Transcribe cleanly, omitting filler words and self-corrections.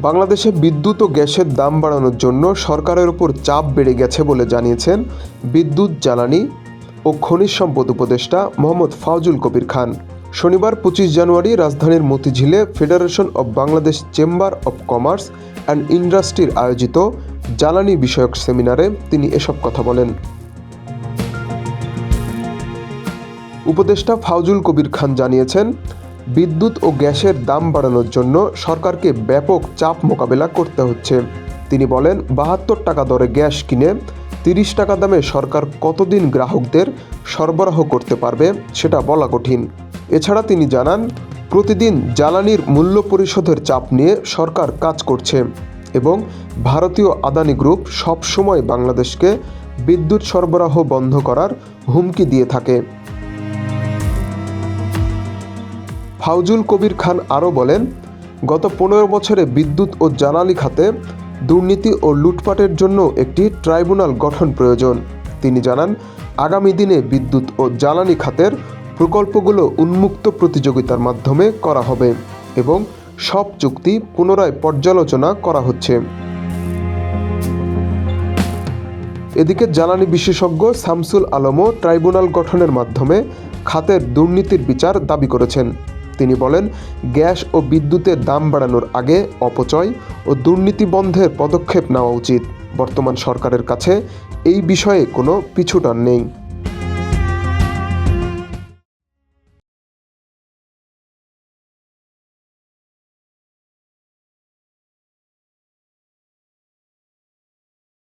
বাংলাদেশে বিদ্যুৎ ও গ্যাসের দাম বাড়ানোর জন্য সরকারের উপর চাপ বেড়ে গেছে বলে জানিয়েছেন বিদ্যুৎ, জ্বালানি ও খনিজ সম্পদ উপদেষ্টা মোহাম্মদ ফাউজুল কবির খান। শনিবার 25 জানুয়ারি রাজধানীর মতিঝিলে federation of Bangladesh chamber of commerce and ইন্ডাস্ট্রির আয়োজিত জ্বালানি বিষয়ক সেমিনারে তিনি এসব কথা বলেন। উপদেষ্টা ফাউজুল কবির খান জানিয়েছেন, বিদ্যুৎ ও গ্যাসের দাম বাড়ানোর জন্য সরকারকে ব্যাপক চাপ মোকাবেলা করতে হচ্ছে। তিনি বলেন, 72 টাকা দরে গ্যাস কিনে 30 টাকা দামে সরকার কতদিন গ্রাহকদের সরবরাহ করতে পারবে সেটা বলা কঠিন। এছাড়া তিনি জানান, প্রতিদিন জ্বালানির মূল্য পরিশোধের চাপ নিয়ে সরকার কাজ করছে এবং ভারতীয় আদানি গ্রুপ সবসময় বাংলাদেশকে বিদ্যুৎ সরবরাহ বন্ধ করার হুমকি দিয়ে থাকে। ফাউজুল কবির খান আরও বলেন, গত 15 বছরে বিদ্যুৎ ও জ্বালানি খাতে দুর্নীতি ও লুটপাটের জন্য একটি ট্রাইব্যুনাল গঠন প্রয়োজন। তিনি জানান, আগামী দিনে বিদ্যুৎ ও জ্বালানি খাতের প্রকল্পগুলো উন্মুক্ত প্রতিযোগিতার মাধ্যমে করা হবে এবং সব চুক্তি পুনরায় পর্যালোচনা করা হচ্ছে। এদিকে জ্বালানি বিশেষজ্ঞ শামসুল আলমও ট্রাইব্যুনাল গঠনের মাধ্যমে খাতের দুর্নীতির বিচার দাবি করেছেন। তিনি বলেন, গ্যাস ও বিদ্যুতের দাম বাড়ানোর আগে অপচয় ও দুর্নীতি বন্ধের পদক্ষেপ নেওয়া উচিত। বর্তমান সরকারের কাছে এই বিষয়ে কোনো পিছুটান নেই।